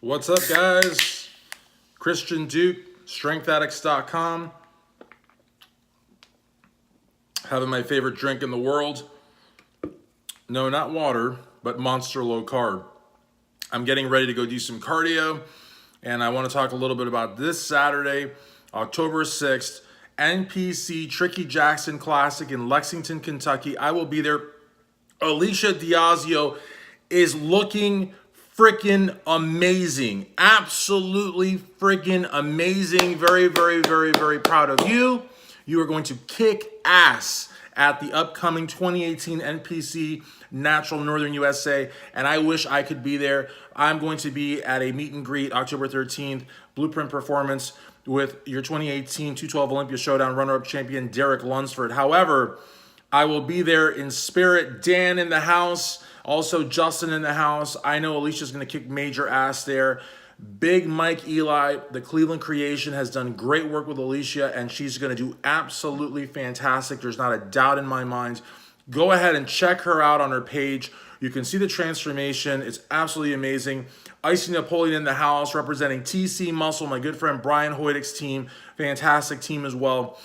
What's up, guys? Christian Duke, StrengthAddicts.com. Having my favorite drink in the world. No, not water, but Monster Low Carb. I'm getting ready to go do some cardio, and I want to talk a little bit about this Saturday, October 6th, NPC Tricky Jackson Classic in Lexington, Kentucky. I will be there. Alicia Diasio is looking freaking amazing. Absolutely freaking amazing. Very, very, very, very proud of you. You are going to kick ass at the upcoming 2018 NPC Natural Northern USA, and I wish I could be there. I'm going to be at a meet and greet October 13th, Blueprint Performance, with your 2018 212 Olympia Showdown runner-up champion, Derek Lunsford. However, I will be there in spirit. Dan in the house, also Justin in the house. I know Alicia's going to kick major ass there. Big Mike Eli, the Cleveland creation, has done great work with Alicia, and she's going to do absolutely fantastic. There's not a doubt in my mind. Go ahead and check her out on her page. You can see the transformation. It's absolutely amazing. Icy Napoleon in the house, representing TC Muscle, my good friend Brian Hoydic's team. Fantastic team as well.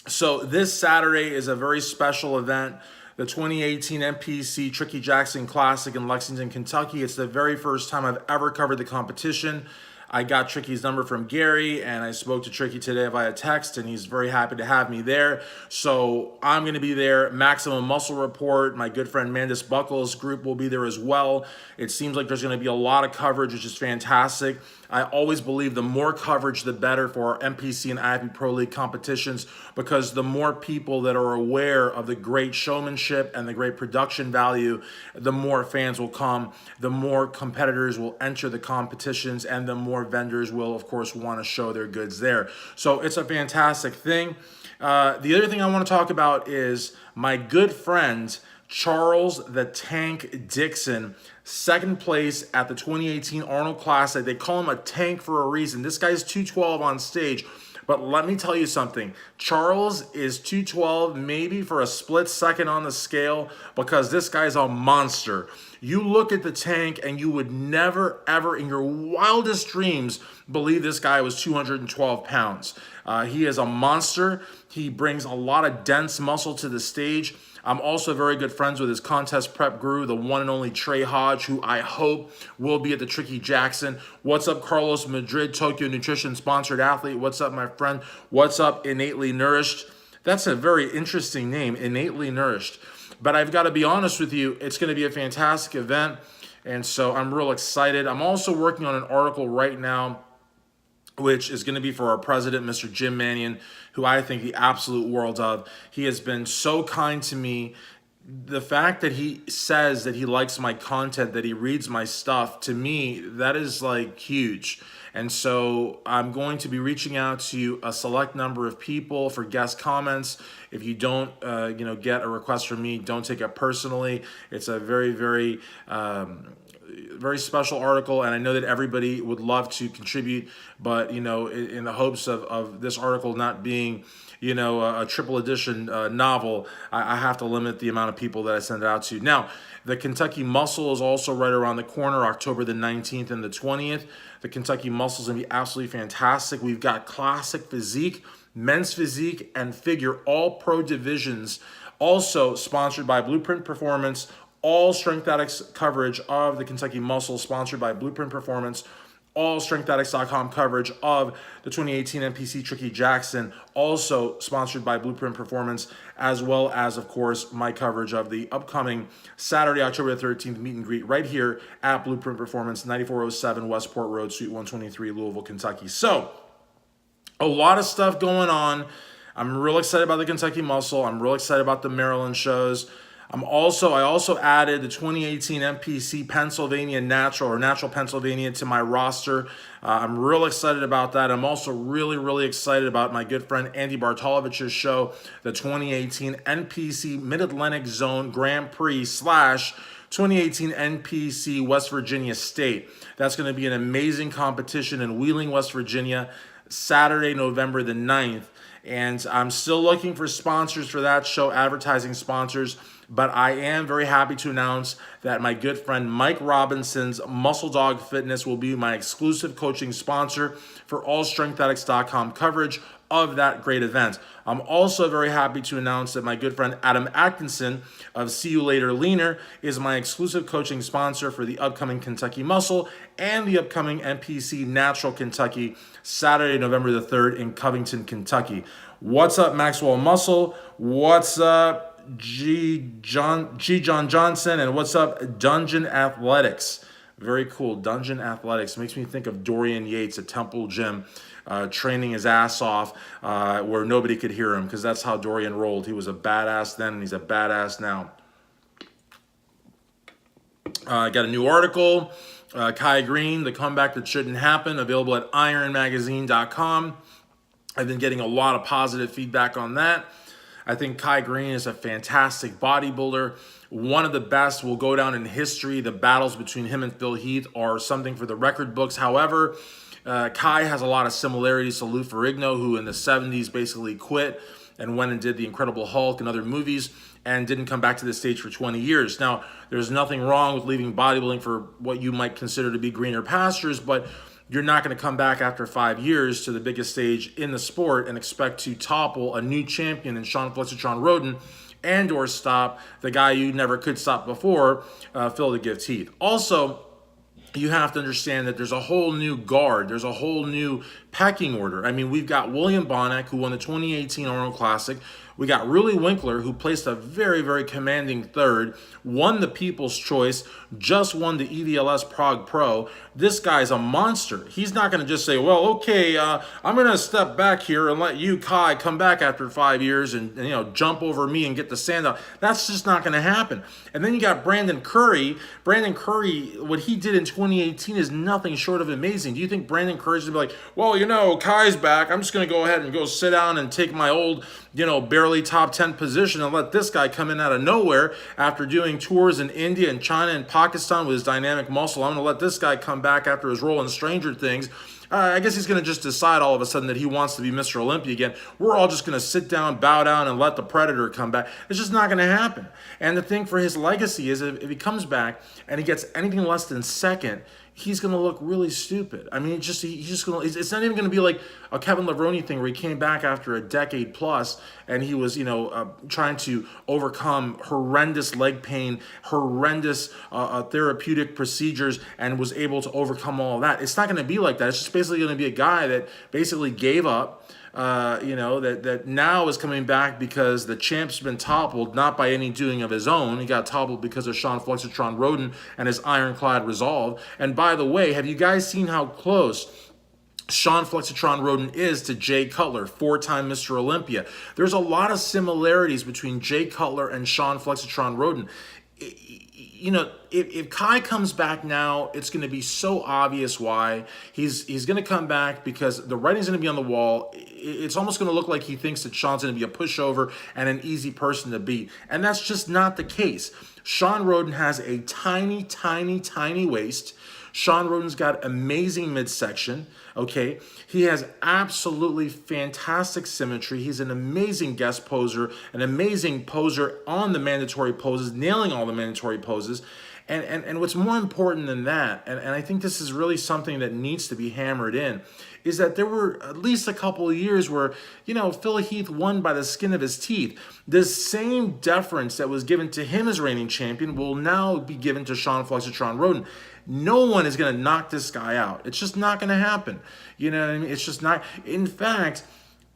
So this Saturday is a very special event, the 2018 NPC Tricky Jackson Classic in Lexington, Kentucky. It's the very first time I've ever covered the competition. I got Tricky's number from Gary, and I spoke to Tricky today via text, and he's very happy to have me there. So I'm going to be there. Maximum Muscle Report, my good friend Mandus Buckles' group will be there as well. It seems like there's going to be a lot of coverage, which is fantastic. I always believe the more coverage, the better for our NPC and IFBB Pro League competitions, because the more people that are aware of the great showmanship and the great production value, the more fans will come, the more competitors will enter the competitions, and the more vendors will, of course, want to show their goods there. So it's a fantastic thing. The other thing I want to talk about is my good friend, Charles the Tank Dixon, second place at the 2018 Arnold Classic. They call him a tank for a reason. This guy's 212 on stage. But let me tell you something. Charles is 212 maybe for a split second on the scale, because this guy's a monster. You look at the tank and you would never, ever in your wildest dreams believe this guy was 212 pounds. He is a monster. He brings a lot of dense muscle to the stage. I'm also very good friends with his contest prep guru, the one and only Trey Hodge, who I hope will be at the Tricky Jackson. What's up, Carlos Madrid, Tokyo Nutrition sponsored athlete? What's up, my friend? What's up, Innately Nourished? That's a very interesting name, Innately Nourished. But I've got to be honest with you, it's going to be a fantastic event, and so I'm real excited. I'm also working on an article right now, which is going to be for our president, Mr. Jim Manion, who I think the absolute world of. He has been so kind to me. The fact that he says that he likes my content, that he reads my stuff, to me, that is like huge. And so I'm going to be reaching out to a select number of people for guest comments. If you don't, get a request from me, don't take it personally. It's a very, very special article, and I know that everybody would love to contribute, but in the hopes of this article not being a triple edition novel, I have to limit the amount of people that I send it out to. Now, the Kentucky Muscle is also right around the corner, October the 19th and the 20th. The Kentucky Muscle is going to be absolutely fantastic. We've got Classic Physique, Men's Physique, and Figure, all pro divisions, also sponsored by Blueprint Performance. All Strength Addicts coverage of the Kentucky Muscle sponsored by Blueprint Performance. All StrengthAddicts.com coverage of the 2018 NPC Tricky Jackson, also sponsored by Blueprint Performance, as well as, of course, my coverage of the upcoming Saturday, October the 13th meet and greet right here at Blueprint Performance, 9407 Westport Road, Suite 123, Louisville, Kentucky. So, a lot of stuff going on. I'm real excited about the Kentucky Muscle. I'm real excited about the Maryland shows. I also added the 2018 NPC Pennsylvania Natural Pennsylvania to my roster. I'm real excited about that. I'm also really, really excited about my good friend Andy Bartolovich's show, the 2018 NPC Mid-Atlantic Zone Grand Prix / 2018 NPC West Virginia State. That's going to be an amazing competition in Wheeling, West Virginia, Saturday, November the 9th. And I'm still looking for sponsors for that show, advertising sponsors. But I am very happy to announce that my good friend Mike Robinson's Muscle Dog Fitness will be my exclusive coaching sponsor for all StrengthAddicts.com coverage of that great event. I'm also very happy to announce that my good friend Adam Atkinson of See You Later Leaner is my exclusive coaching sponsor for the upcoming Kentucky Muscle and the upcoming NPC Natural Kentucky, Saturday, November the 3rd in Covington, Kentucky. What's up, Maxwell Muscle? What's up, John Johnson? And what's up, Dungeon Athletics? Very cool. Dungeon Athletics makes me think of Dorian Yates at Temple Gym, training his ass off where nobody could hear him, because that's how Dorian rolled. He was a badass then, and he's a badass now. Got a new article, Kai Greene, The Comeback That Shouldn't Happen, available at ironmagazine.com. I've been getting a lot of positive feedback on that. I think Kai Greene is a fantastic bodybuilder. One of the best, will go down in history. The battles between him and Phil Heath are something for the record books. However, Kai has a lot of similarities to Lou Ferrigno, who in the 70s basically quit and went and did The Incredible Hulk and other movies and didn't come back to the stage for 20 years. Now, there's nothing wrong with leaving bodybuilding for what you might consider to be greener pastures, but you're not going to come back after 5 years to the biggest stage in the sport and expect to topple a new champion in Sean Flexatron Roden and or stop the guy you never could stop before, Phil the Gift Heath. Also, you have to understand that there's a whole new guard. There's a whole new pecking order. I mean, we've got William Bonac, who won the 2018 Arnold Classic. We got Really Winklaar, who placed a very, very commanding third, won the People's Choice, just won the EVLS Prague Pro. This guy's a monster. He's not going to just say, well, okay, I'm going to step back here and let you, Kai, come back after 5 years and you know, jump over me and get the sand out. That's just not going to happen. And then you got Brandon Curry. Brandon Curry, what he did in 2018 is nothing short of amazing. Do you think Brandon Curry's going to be like, well, you know, Kai's back. I'm just going to go ahead and go sit down and take my old, you know, barely top 10 position and let this guy come in out of nowhere after doing tours in India and China and Pakistan with his dynamic muscle. I'm going to let this guy come back after his role in Stranger Things. I guess he's going to just decide all of a sudden that he wants to be Mr. Olympia again. We're all just going to sit down, bow down, and let the Predator come back. It's just not going to happen. And the thing for his legacy is if he comes back and he gets anything less than second, he's going to look really stupid. I mean, he's just going to, it's not even going to be like a Kevin Levrone thing where he came back after a decade plus and he was, you know, trying to overcome horrendous leg pain, horrendous therapeutic procedures, and was able to overcome all of that. It's not going to be like that. It's just basically going to be a guy that basically gave up, you know, that now is coming back because the champ's been toppled, not by any doing of his own. He got toppled because of Sean Flexatron Roden and his ironclad resolve. And by the way, have you guys seen how close Sean Flexatron Roden is to Jay Cutler, 4-time Mr. Olympia? There's a lot of similarities between Jay Cutler and Sean Flexatron Roden. You know, if Kai comes back now, it's going to be so obvious why. He's going to come back because the writing's going to be on the wall. It's almost going to look like he thinks that Sean's going to be a pushover and an easy person to beat. And that's just not the case. Sean Roden has a tiny, tiny, tiny waist. Sean Roden's got amazing midsection, okay? He has absolutely fantastic symmetry. He's an amazing guest poser, an amazing poser on the mandatory poses, nailing all the mandatory poses. And what's more important than that, and I think this is really something that needs to be hammered in, is that there were at least a couple of years where, you know, Phil Heath won by the skin of his teeth. The same deference that was given to him as reigning champion will now be given to Sean Flexatron Roden. No one is going to knock this guy out. It's just not going to happen. You know what I mean? It's just not. In fact,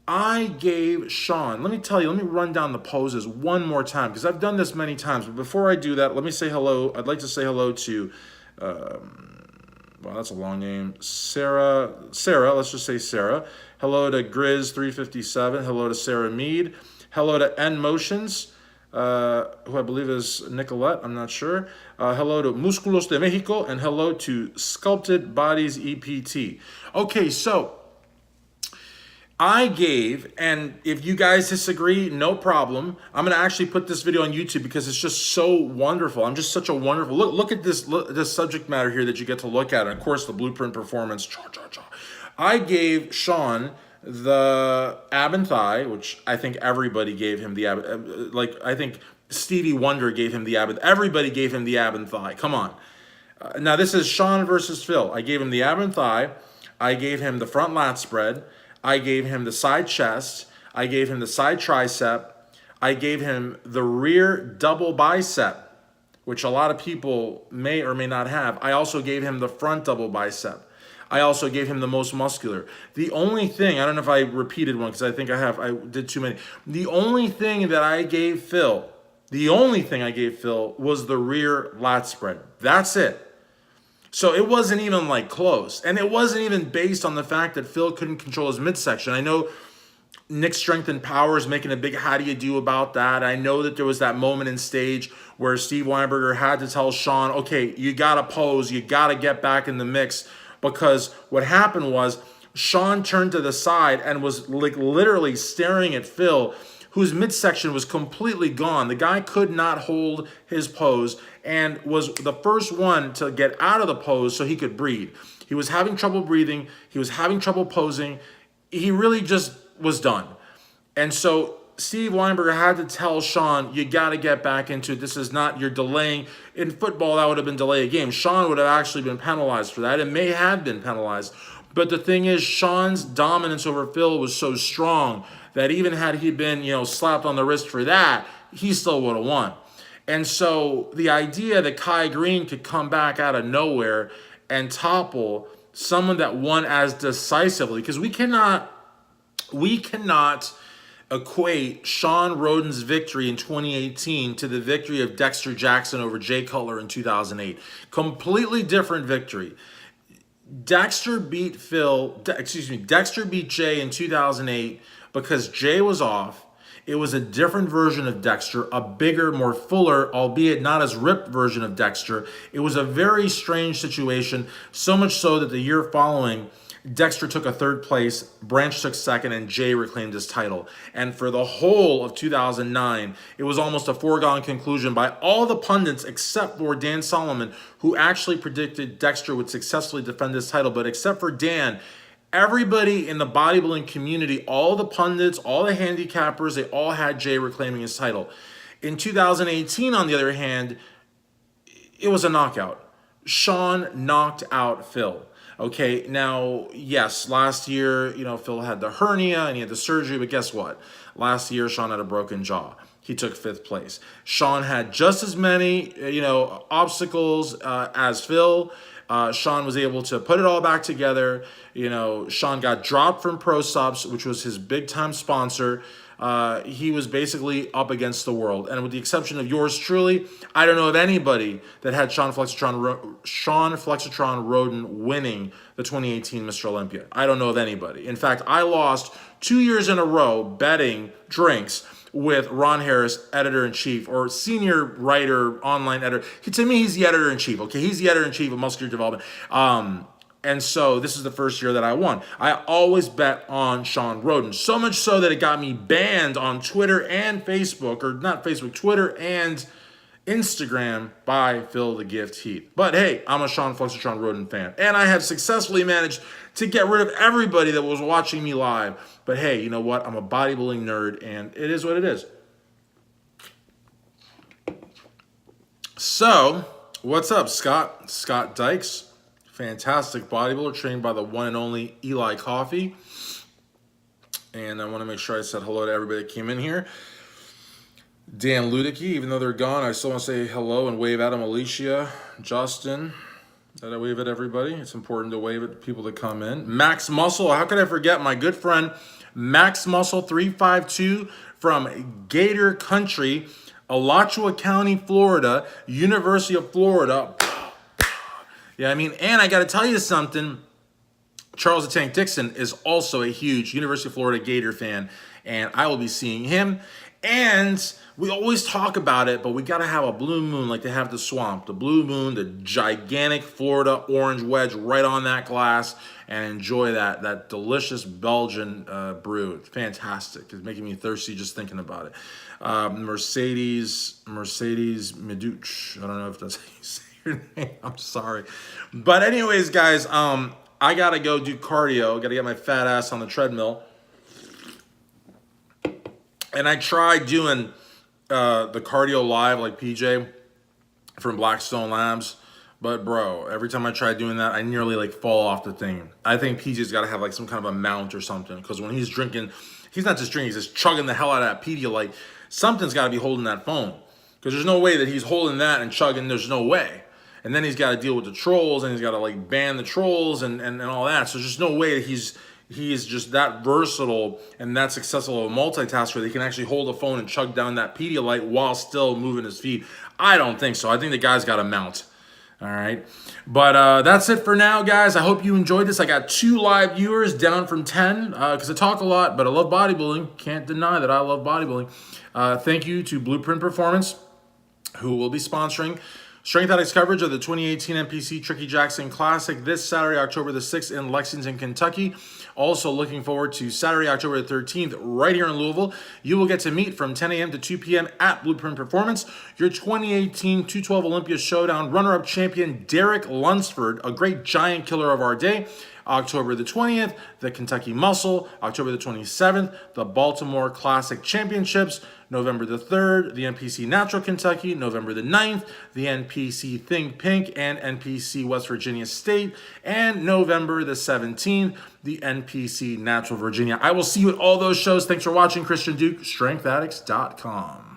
I gave Sean, let me tell you, let me run down the poses one more time, because I've done this many times. But before I do that, let me say hello. I'd like to say hello to, well, that's a long name. Sarah, let's just say Sarah. Hello to Grizz357. Hello to Sarah Mead. Hello to N Motions, who I believe is Nicolette, I'm not sure. Hello to Musculos de Mexico, and hello to Sculpted Bodies EPT. Okay, so I gave, and if you guys disagree, no problem. I'm going to actually put this video on YouTube because it's just so wonderful. I'm just such a wonderful, look at this subject matter here that you get to look at. And of course, the blueprint performance. I gave Sean the ab and thigh, which I think everybody gave him the ab. Like, I think Stevie Wonder gave him the ab. Everybody gave him the ab and thigh. Come on. Now this is Sean versus Phil. I gave him the ab and thigh. I gave him the front lat spread. I gave him the side chest. I gave him the side tricep. I gave him the rear double bicep, which a lot of people may or may not have. I also gave him the front double bicep. I also gave him the most muscular. The only thing, I don't know if I repeated one because I think I did too many. The only thing that I gave Phil, was the rear lat spread. That's it. So it wasn't even like close. And it wasn't even based on the fact that Phil couldn't control his midsection. I know Nick Strength and Power is making a big how do you do about that. I know that there was that moment in stage where Steve Weinberger had to tell Sean, okay, you got to pose. You got to get back in the mix. Because what happened was Sean turned to the side and was like literally staring at Phil, whose midsection was completely gone. The guy could not hold his pose and was the first one to get out of the pose so he could breathe. He was having trouble breathing. He was having trouble posing. He really just was done. And so Steve Weinberger had to tell Sean, you got to get back into it. This is not, you're delaying. In football, that would have been delay a game. Sean would have actually been penalized for that. It may have been penalized. But the thing is, Sean's dominance over Phil was so strong that even had he been, slapped on the wrist for that, he still would have won. And so the idea that Kai Greene could come back out of nowhere and topple someone that won as decisively, because we cannot equate Sean Roden's victory in 2018 to the victory of Dexter Jackson over Jay Cutler in 2008. Completely different victory. Dexter beat Jay in 2008 because Jay was off. It was a different version of Dexter, a bigger, more fuller, albeit not as ripped version of Dexter. It was a very strange situation, so much so that the year following, Dexter took a third place, Branch took second, and Jay reclaimed his title. And for the whole of 2009, it was almost a foregone conclusion by all the pundits except for Dan Solomon, who actually predicted Dexter would successfully defend his title. But except for Dan, everybody in the bodybuilding community, all the pundits, all the handicappers, they all had Jay reclaiming his title. In 2018, on the other hand, it was a knockout. Sean knocked out Phil. Okay, now, yes, last year, Phil had the hernia and he had the surgery, but guess what? Last year, Sean had a broken jaw. He took 5th place. Sean had just as many, obstacles as Phil. Sean was able to put it all back together. Sean got dropped from Pro Subs, which was his big-time sponsor. He was basically up against the world. And with the exception of yours truly, I don't know of anybody that had Sean Flexatron Roden winning the 2018 Mr. Olympia. I don't know of anybody. In fact, I lost 2 years in a row betting drinks with Ron Harris, editor-in-chief, or senior writer, online editor. To me, he's the editor-in-chief, okay? He's the editor-in-chief of Muscular Development. And so this is the first year that I won. I always bet on Sean Roden, so much so that it got me banned on Twitter and Facebook, or not Facebook, Twitter and Instagram by Phil the Gift Heath. But hey, I'm a Sean Flexatron Roden fan, and I have successfully managed to get rid of everybody that was watching me live. But hey, you know what? I'm a bodybuilding nerd, and it is what it is. So, what's up, Scott? Scott Dykes. Fantastic bodybuilder trained by the one and only Eli Coffey. And I want to make sure I said hello to everybody that came in here. Dan Ludicky, even though they're gone, I still want to say hello and wave at them. Alicia, Justin, did I wave at everybody? It's important to wave at people that come in. Max Muscle, how could I forget my good friend Max Muscle 352 from Gator Country, Alachua County, Florida, University of Florida. Yeah, and I got to tell you something. Charles the Tank Dixon is also a huge University of Florida Gator fan, and I will be seeing him. And we always talk about it, but we got to have a blue moon like they have the Swamp. The blue moon, the gigantic Florida orange wedge right on that glass, and enjoy that delicious Belgian brew. It's fantastic. It's making me thirsty just thinking about it. Mercedes Meduch. I don't know if that's how you say your name. I'm sorry. But anyways, guys, I got to go do cardio. Got to get my fat ass on the treadmill. And I tried doing the cardio live like PJ from Blackstone Labs. But bro, every time I try doing that, I nearly like fall off the thing. I think PJ's got to have like some kind of a mount or something, because when he's drinking, he's not just drinking, he's just chugging the hell out of that Pedialyte. Something's got to be holding that phone, because there's no way that he's holding that and chugging. There's no way. And then he's got to deal with the trolls, and he's got to like ban the trolls and all that. So there's just no way that he is just that versatile and that successful of a multitasker that he can actually hold a phone and chug down that Pedialyte while still moving his feet. I don't think so. I think the guy's got a mount. All right. But that's it for now, guys. I hope you enjoyed this. I got 2 live viewers, down from 10, because I talk a lot, but I love bodybuilding. Can't deny that I love bodybuilding. Thank you to Blueprint Performance, who will be sponsoring Strength Addicts coverage of the 2018 NPC Tricky Jackson Classic this Saturday, October the 6th in Lexington, Kentucky. Also looking forward to Saturday, October the 13th, right here in Louisville. You will get to meet from 10 a.m. to 2 p.m. at Blueprint Performance your 2018 212 Olympia Showdown runner-up champion, Derek Lunsford, a great giant killer of our day. October the 20th, the Kentucky Muscle. October the 27th, the Baltimore Classic Championships. November the 3rd, the NPC Natural Kentucky. November the 9th, the NPC Think Pink and NPC West Virginia State. And November the 17th, the NPC Natural Virginia. I will see you at all those shows. Thanks for watching. Christian Duke, StrengthAddicts.com.